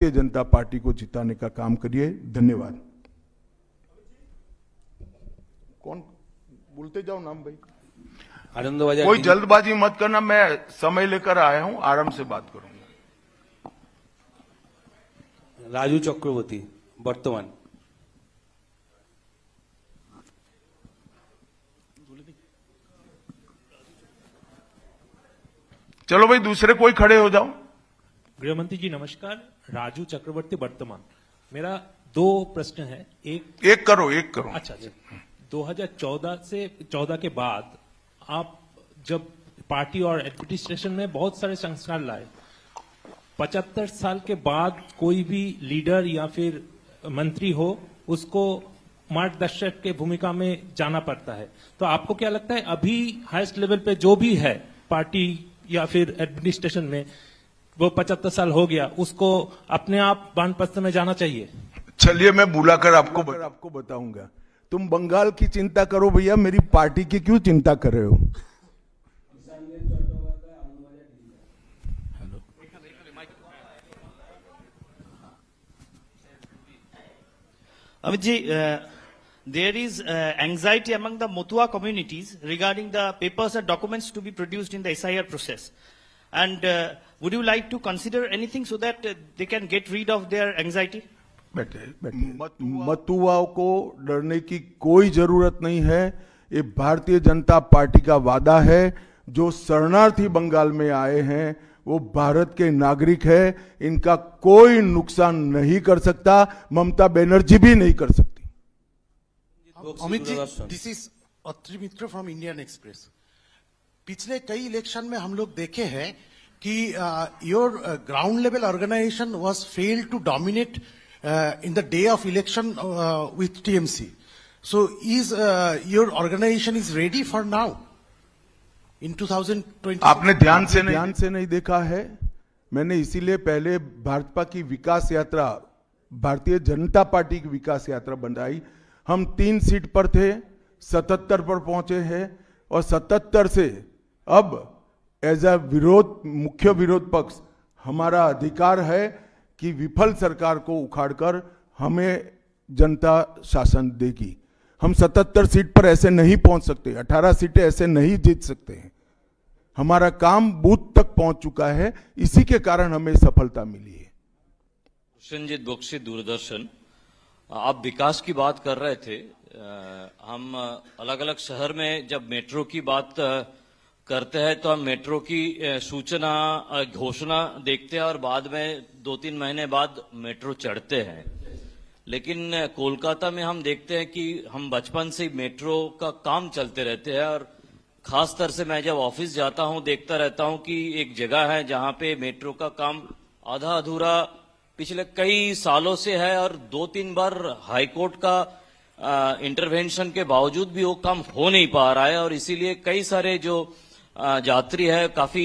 Bharatiya Janata party को जिताने का काम करिए। धन्यवाद। कौन बोलते जाओ नाम भाई। आनंद कोई जल्दबाजी मत करना, मैं समय लेकर आया हूं, आराम से बात करूंगा। राजू चक्रवर्ती वर्तमान। चलो भाई दूसरे कोई खड़े हो जाओ। गृहमंत्री जी नमस्कार, राजू चक्रवर्ती वर्तमान। मेरा दो प्रश्न है। एक करो। अच्छा 2014 के बाद आप जब पार्टी और एडमिनिस्ट्रेशन में बहुत सारे संस्कार लाए, 75 साल के बाद कोई भी लीडर या फिर मंत्री हो उसको मार्गदर्शक के भूमिका में जाना पड़ता है। तो आपको क्या लगता है अभी हाईएस्ट लेवल पे जो भी है पार्टी या फिर एडमिनिस्ट्रेशन में, वो 75 साल हो गया, उसको अपने आप वानप्रस्थ में जाना चाहिए? चलिए मैं बुलाकर आपको बताऊंगा। तुम बंगाल की चिंता करो भैया, मेरी पार्टी की क्यों चिंता कर रहे हो? Amit ji, there is anxiety among the Motua communities regarding the papers and documents to be produced in the SIR process. And would you like to consider anything so that they can get rid of their anxiety? बैठे। मतुआओं को डरने की कोई जरूरत नहीं है। ये Bharatiya Janata party का वादा है। जो शरणार्थी बंगाल में आए हैं वो भारत के नागरिक है, इनका कोई नुकसान नहीं कर सकता, ममता बनर्जी भी नहीं कर सकती। Amit ji, this is Atri Mitra from Indian Express. पिछले कई इलेक्शन में हम लोग देखे हैं कि your ground level organisation was failed to dominate in the day of election with TMC. So is your organization is ready for now in 2020? आपने ध्यान से नहीं देखा है। मैंने इसीलिए पहले भाजपा की विकास यात्रा, भारतीय जनता पार्टी की विकास यात्रा बनाई। हम 3 सीट पर थे, 77 पर पहुंचे हैं और 77 से अब एज अ मुख्य विरोध पक्ष हमारा अधिकार है कि विफल सरकार को उखाड़कर हमें जनता शासन देगी। हम 77 सीट पर ऐसे नहीं पहुंच सकते, 18 सीटें ऐसे नहीं जीत सकते हैं। हमारा काम बूथ तक पहुंच चुका है, इसी के कारण हमें सफलता मिली है। प्रसन्नजीत बख्शी, दूरदर्शन। आप विकास की बात कर रहे थे। हम अलग अलग शहर में जब मेट्रो की बात करते हैं तो हम मेट्रो की सूचना घोषणा देखते हैं और बाद में 2-3 महीने बाद मेट्रो चढ़ते हैं। लेकिन कोलकाता में हम देखते हैं कि हम बचपन से मेट्रो का काम चलते रहते हैं और खास तौर से मैं जब ऑफिस जाता हूं देखता रहता हूं कि एक जगह है जहां पे मेट्रो का काम आधा अधूरा पिछले कई सालों से है और 2-3 बार हाईकोर्ट का इंटरवेंशन के बावजूद भी वो काम हो नहीं पा रहा है और इसीलिए कई सारे जो यात्री है काफी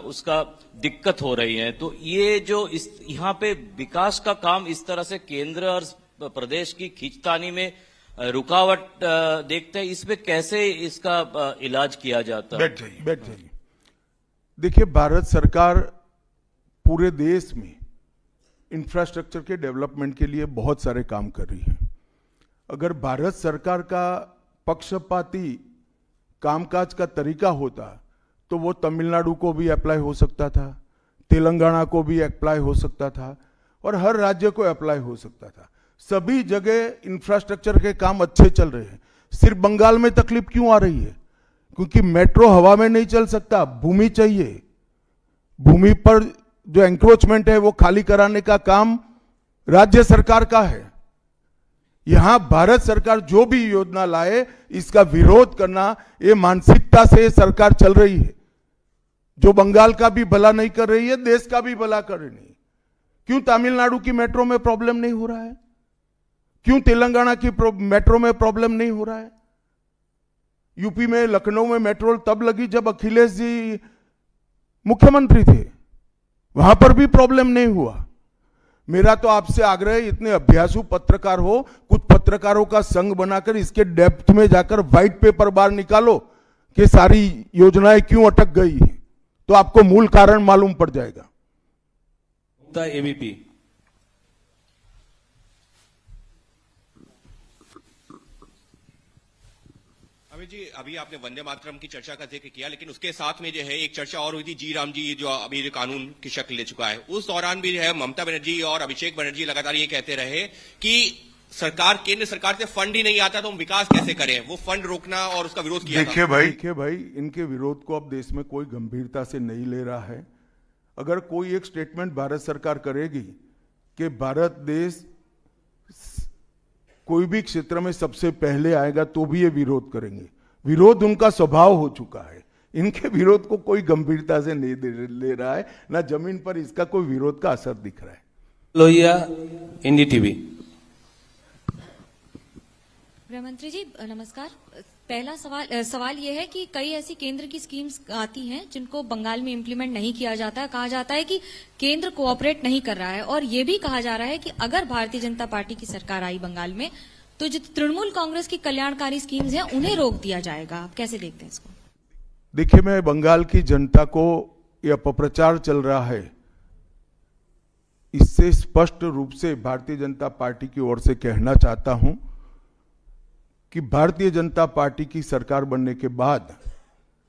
उसका दिक्कत हो रही है। तो ये जो यहाँ पे विकास का काम इस तरह से केंद्र और प्रदेश की खींचतानी में रुकावट देखते हैं, इसमें कैसे इसका इलाज किया जाता है? बैठ जाइए। देखिए, भारत सरकार पूरे देश में इंफ्रास्ट्रक्चर के डेवलपमेंट के लिए बहुत सारे काम कर रही है। अगर भारत सरकार का पक्षपाती कामकाज का तरीका होता तो वो तमिलनाडु को भी अप्लाई हो सकता था, तेलंगाना को भी अप्लाई हो सकता था और हर राज्य को अप्लाई हो सकता था। सभी जगह इंफ्रास्ट्रक्चर के काम अच्छे चल रहे हैं। सिर्फ बंगाल में तकलीफ क्यों आ रही है? क्योंकि मेट्रो हवा में नहीं चल सकता, भूमि चाहिए। भूमि पर जो एंक्रोचमेंट है वो खाली कराने का काम राज्य सरकार का है। यहां भारत सरकार जो भी योजना लाए इसका विरोध करना, ये मानसिकता से सरकार चल रही है, जो बंगाल का भी भला नहीं कर रही है, देश का भी भला कर रही है। क्यों तमिलनाडु की मेट्रो में प्रॉब्लम नहीं हो रहा है? क्यों तेलंगाना की मेट्रो में प्रॉब्लम नहीं हो रहा है? यूपी में लखनऊ में मेट्रो तब लगी जब अखिलेश जी मुख्यमंत्री थे, वहां पर भी प्रॉब्लम नहीं हुआ। मेरा तो आपसे आग्रह है, इतने अभ्यासु पत्रकार हो, कुछ पत्रकारों का संघ बनाकर इसके डेप्थ में जाकर व्हाइट पेपर बाहर निकालो कि सारी योजनाएं क्यों अटक गई है, तो आपको मूल कारण मालूम पड़ जाएगा। एबीपी अमित जी, अभी आपने वंदे मातरम की चर्चा का जिक्र किया, लेकिन उसके साथ में जो है एक चर्चा और हुई थी, जी राम जी जो अभी जो कानून की शक्ल ले चुका है, उस दौरान भी जो है ममता बनर्जी और अभिषेक बनर्जी लगातार ये कहते रहे कि सरकार, केंद्र सरकार से फंड ही नहीं आता तो हम विकास कैसे करें, वो फंड रोकना और उसका विरोध किया था। देखिए भाई, इनके विरोध को अब देश में कोई गंभीरता से नहीं ले रहा है। अगर कोई एक स्टेटमेंट भारत सरकार करेगी कि भारत देश कोई भी क्षेत्र में सबसे पहले आएगा तो भी ये विरोध करेंगे। विरोध उनका स्वभाव हो चुका है। इनके विरोध को कोई गंभीरता से नहीं ले रहा है, ना जमीन पर इसका कोई विरोध का असर दिख रहा है। लोहिया, इंडी टीवी। गृहमंत्री जी नमस्कार। पहला सवाल यह है कि कई ऐसी केंद्र की स्कीम्स आती हैं जिनको बंगाल में इम्प्लीमेंट नहीं किया जाता है। कहा जाता है कि केंद्र कोऑपरेट नहीं कर रहा है, और ये भी कहा जा रहा है कि अगर भारतीय जनता पार्टी की सरकार आई बंगाल में तो जो तृणमूल कांग्रेस की कल्याणकारी स्कीम्स हैं उन्हें रोक दिया जाएगा। आप कैसे देखते हैं इसको? देखिए, मैं बंगाल की जनता को यह अपप्रचार चल रहा है, इससे स्पष्ट रूप से भारतीय जनता पार्टी की ओर से कहना चाहता हूं कि भारतीय जनता पार्टी की सरकार बनने के बाद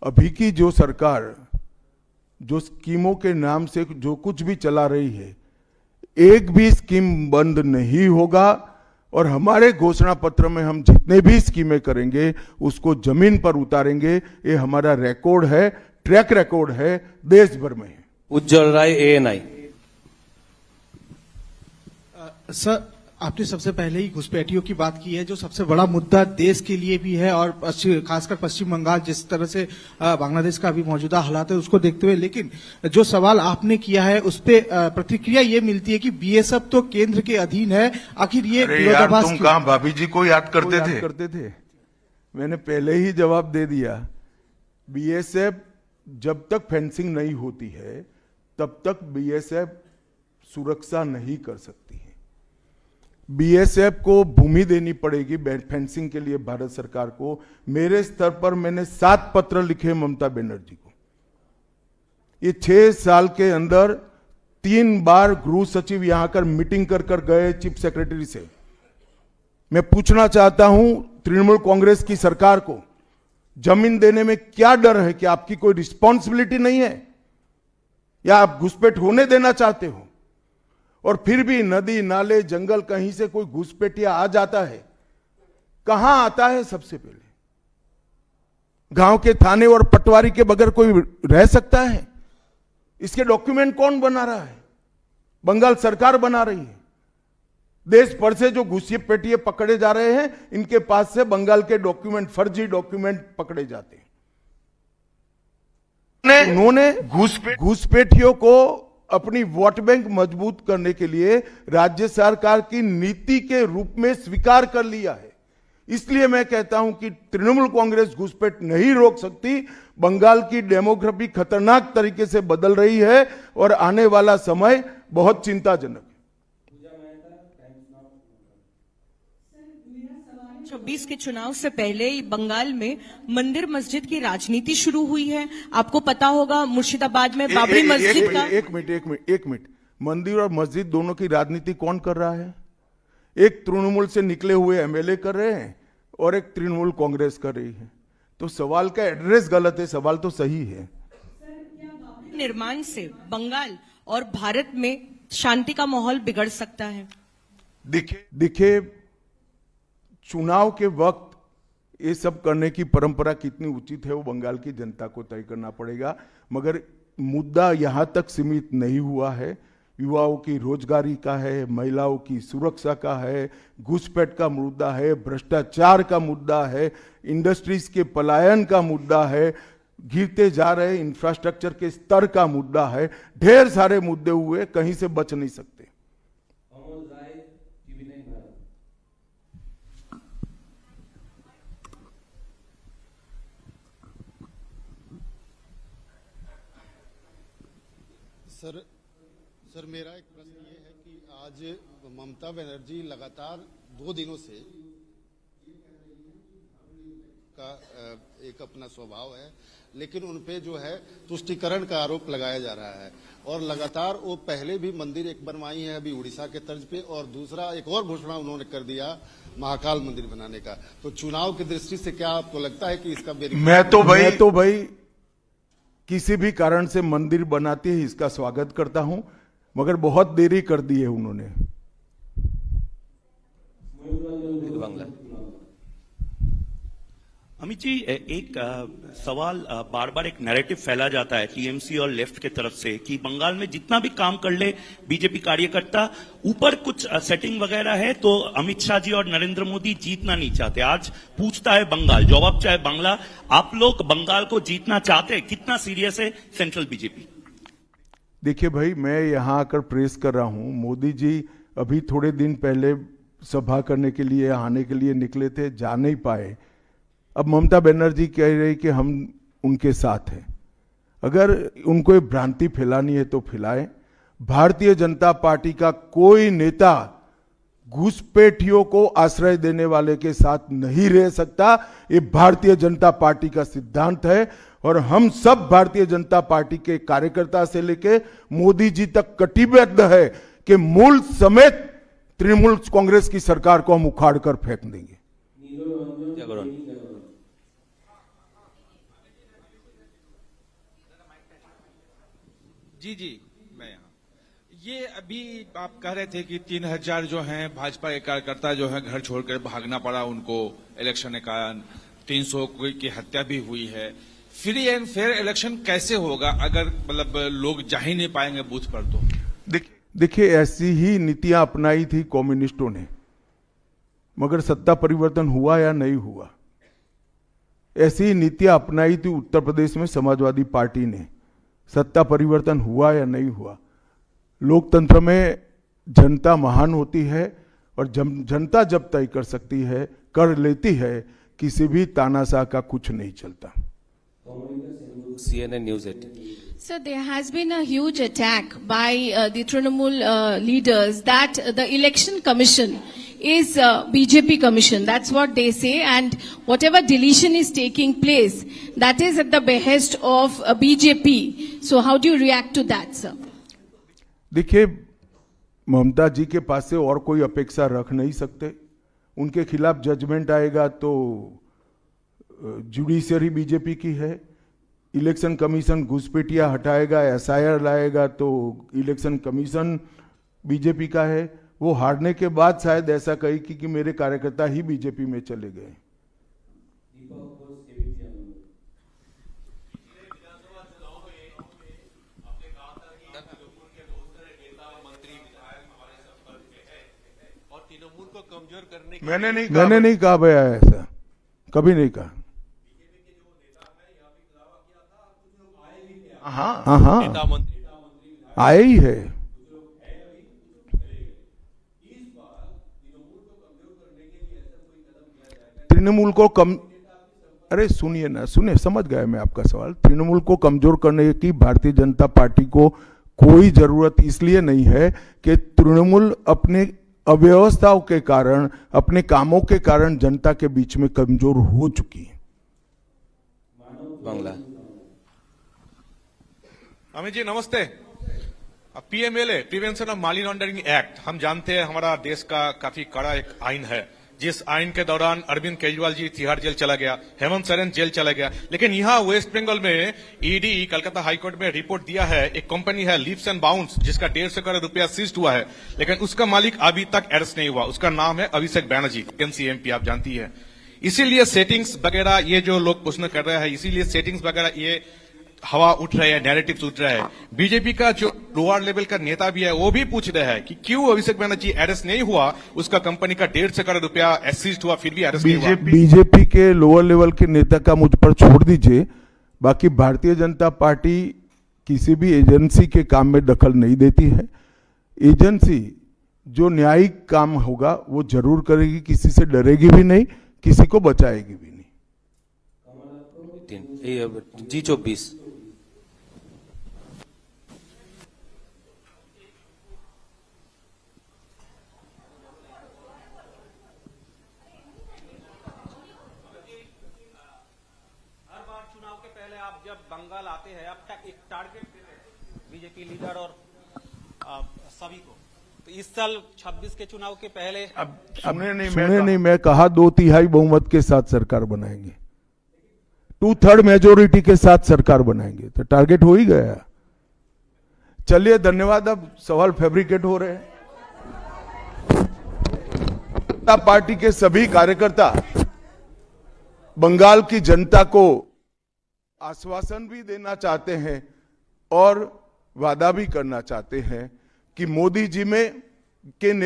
अभी की जो सरकार जो स्कीमों के नाम से जो कुछ भी चला रही है, एक भी स्कीम बंद नहीं होगा, और हमारे घोषणा पत्र में हम जितने भी स्कीमें करेंगे उसको जमीन पर उतारेंगे। ये हमारा रिकॉर्ड है, ट्रैक रिकॉर्ड है, देश भर में है। उज्जवल राय, ANI। सर, आपने सबसे पहले ही घुसपैठियों की बात की है, जो सबसे बड़ा मुद्दा देश के लिए भी है, और खासकर पश्चिम बंगाल जिस तरह से बांग्लादेश का अभी मौजूदा हालात है उसको देखते हुए। लेकिन जो सवाल आपने किया है उस पे प्रतिक्रिया ये मिलती है कि बीएसएफ तो केंद्र के अधीन है, आखिर ये विरोधाभास तुम कहां भाभी जी को याद करते थे? मैंने पहले ही जवाब दे दिया। बीएसएफ जब तक फेंसिंग नहीं होती है तब तक बीएसएफ सुरक्षा नहीं कर सकती है। बीएसएफ को भूमि देनी पड़ेगी फेंसिंग के लिए भारत सरकार को। मेरे स्तर पर मैंने 7 पत्र लिखे ममता बनर्जी को। ये 6 साल के अंदर 3 बार गृह सचिव यहां आकर मीटिंग कर गए चीफ सेक्रेटरी से। मैं पूछना चाहता हूं तृणमूल कांग्रेस की सरकार को, जमीन देने में क्या डर है? कि आपकी कोई रिस्पॉन्सिबिलिटी नहीं है, या आप घुसपैठ होने देना चाहते हो? और फिर भी नदी नाले जंगल कहीं से कोई घुसपैठिया आ जाता है, कहां आता है? सबसे पहले गांव के थाने और पटवारी के बगैर कोई रह सकता है? इसके डॉक्यूमेंट कौन बना रहा है? बंगाल सरकार बना रही है। देश भर से जो घुसपैठिए पकड़े जा रहे हैं, इनके पास से बंगाल के डॉक्यूमेंट, फर्जी डॉक्यूमेंट पकड़े जाते हैं। उन्होंने घुसपैठियों को अपनी वोट बैंक मजबूत करने के लिए राज्य सरकार की नीति के रूप में स्वीकार कर लिया है। इसलिए मैं कहता हूं कि तृणमूल कांग्रेस घुसपैठ नहीं रोक सकती। बंगाल की डेमोग्राफी खतरनाक तरीके से बदल रही है और आने वाला समय बहुत चिंताजनक है। 2026 के चुनाव से पहले बंगाल में मंदिर मस्जिद की राजनीति शुरू हुई है। आपको पता होगा मुर्शिदाबाद में बाबरी मस्जिद का। एक मिनट, मंदिर और मस्जिद दोनों की राजनीति कौन कर रहा है? एक तृणमूल से निकले हुए एमएलए कर रहे हैं और एक तृणमूल कांग्रेस कर रही है। तो सवाल का एड्रेस गलत है, सवाल तो सही है। निर्माण से बंगाल और भारत में शांति का माहौल बिगड़ सकता है। देखिए, चुनाव के वक्त ये सब करने की परंपरा कितनी उचित है वो बंगाल की जनता को तय करना पड़ेगा, मगर मुद्दा यहां तक सीमित नहीं हुआ है। युवाओं की रोजगारी का है, महिलाओं की सुरक्षा का है, घुसपैठ का मुद्दा है, भ्रष्टाचार का मुद्दा है, इंडस्ट्रीज के पलायन का मुद्दा है, गिरते जा रहे इंफ्रास्ट्रक्चर के स्तर का मुद्दा है। ढेर सारे मुद्दे हुए, कहीं से बच नहीं सकते। सर मेरा एक प्रश्न ये है कि आज ममता बनर्जी लगातार 2 दिनों से का एक अपना स्वभाव है, लेकिन उनपे जो है तुष्टीकरण का आरोप लगाया जा रहा है। और लगातार वो पहले भी मंदिर एक बनवाई है अभी उड़ीसा के तर्ज पे, और दूसरा एक और घोषणा उन्होंने कर दिया महाकाल मंदिर बनाने का। तो चुनाव की दृष्टि से क्या आपको लगता है कि इसका मैं तो भाई किसी भी कारण से मंदिर बनाते ही इसका स्वागत करता हूं, मगर बहुत देरी कर दी है उन्होंने। बांग्ला। अमित जी, एक सवाल बार बार एक नैरेटिव फैला जाता है टीएमसी और लेफ्ट के तरफ से कि बंगाल में जितना भी काम कर ले बीजेपी कार्यकर्ता, ऊपर कुछ सेटिंग वगैरह है तो अमित शाह जी और नरेंद्र मोदी जीतना नहीं चाहते। आज पूछता है बंगाल, जवाब चाहे बांग्ला, आप लोग बंगाल को जीतना चाहते हैं? कितना सीरियस है सेंट्रल बीजेपी? देखिए भाई, मैं यहां आकर प्रेस कर रहा हूं। मोदी जी अभी थोड़े दिन पहले सभा करने के लिए आने के लिए निकले थे, जा नहीं पाए। अब ममता बनर्जी कह रही कि हम उनके साथ हैं। अगर उनको ये भ्रांति फैलानी है तो फैलाएं। भारतीय जनता पार्टी का कोई नेता घुसपैठियों को आश्रय देने वाले के साथ नहीं रह सकता। ये भारतीय जनता पार्टी का सिद्धांत है और हम सब भारतीय जनता पार्टी के कार्यकर्ता से लेके मोदी जी तक कटिबद्ध है कि मूल समेत तृणमूल कांग्रेस की सरकार को हम उखाड़ कर फेंक देंगे। जी, मैं यहाँ, ये अभी आप कह रहे थे कि 3000 जो हैं भाजपा के कार्यकर्ता जो हैं घर छोड़कर भागना पड़ा उनको इलेक्शन के कारण, 300 की हत्या भी हुई है। फ्री एंड फेयर इलेक्शन कैसे होगा अगर मतलब लोग जा ही नहीं पाएंगे बूथ पर? तो देखिए, ऐसी ही नीतियां अपनाई थी कम्युनिस्टों ने, मगर सत्ता परिवर्तन हुआ या नहीं हुआ। ऐसी ही नीतियां अपनाई थी उत्तर प्रदेश में समाजवादी पार्टी ने, सत्ता परिवर्तन हुआ या नहीं हुआ। लोकतंत्र में जनता महान होती है और जनता जब तय कर सकती है, कर लेती है, किसी भी तानाशाह का कुछ नहीं चलता। CNN News 18. Sir, there has been a huge attack by the Trinamool leaders that the election commission is BJP commission. That's what they say, and whatever deletion is taking place, that is at the behest of BJP. So how do you react to that, sir? देखिए, ममता जी के पास से और कोई अपेक्षा रख नहीं सकते। उनके खिलाफ जजमेंट आएगा तो जुडिशरी बीजेपी की है, इलेक्शन कमीशन घुसपैठिया हटाएगा, SIR लाएगा तो इलेक्शन कमीशन बीजेपी का है। वो हारने के बाद शायद ऐसा कही कि मेरे कार्यकर्ता ही बीजेपी में चले गए। मैंने नहीं कहा भैया, ऐसा कभी नहीं कहा। हाँ, आए ही है। तृणमूल को कम, अरे सुनिए ना, सुनिए, समझ गया मैं आपका सवाल। तृणमूल को कमजोर करने की भारतीय जनता पार्टी को कोई जरूरत इसलिए नहीं है कि तृणमूल अपने अव्यवस्थाओं के कारण, अपने कामों के कारण जनता के बीच में कमजोर हो चुकी है। बांग्ला। अमित जी नमस्ते। PMLA, prevention of money laundering act, हम जानते हैं हमारा देश का काफी कड़ा एक आइन है, जिस आइन के दौरान अरविंद केजरीवाल जी तिहाड़ जेल चला गया, हेमंत सोरेन जेल चला गया। लेकिन यहाँ वेस्ट बंगाल में ED कलकत्ता हाईकोर्ट में रिपोर्ट दिया है, एक कंपनी है लीप्स एंड बाउंड्स जिसका 150 करोड़ रुपया सीज्ड हुआ है, लेकिन उसका मालिक अभी तक अरेस्ट नहीं हुआ। उसका नाम है अभिषेक बैनर्जी, NCMP, आप जानती है। इसीलिए सेटिंग्स वगैरह ये जो लोग प्रश्न कर रहे हैं, इसीलिए सेटिंग्स वगैरह ये हवा उठ रही है, नैरेटिव्स उठ रहा है। बीजेपी का जो लोअर लेवल का नेता भी है वो भी पूछ रहे हैं कि क्यों अभिषेक बैनर्जी अरेस्ट नहीं हुआ, उसका कंपनी का 150 करोड़ रुपया सीज्ड हुआ फिर भी अरेस्ट नहीं हुआ। बीजेपी के लोअर लेवल के नेता का मुझ पर छोड़ दीजिए, बाकी भारतीय जनता पार्टी किसी भी एजेंसी के काम में दखल नहीं देती है। एजेंसी जो न्यायिक काम होगा वो जरूर करेगी, किसी से डरेगी भी नहीं, किसी को बचाएगी भी नहीं। G24। बंगाल आते हैं अब तक एक टारगेट देते हैं बीजेपी लीडर और सभी को, तो इस साल 26 के चुनाव के पहले सुने नहीं मैं कहा 2/3 बहुमत के साथ सरकार बनाएंगे, 2/3 मेजोरिटी के साथ सरकार बनाएंगे, तो टारगेट हो ही गया। चलिए धन्यवाद। अब सवाल फैब्रिकेट हो रहे हैं। जनता पार्टी के सभी कार्यकर्ता बंगाल की जनता को आश्वासन भी देना चाहते हैं और वादा भी करना चाहते हैं कि मोदी जी में के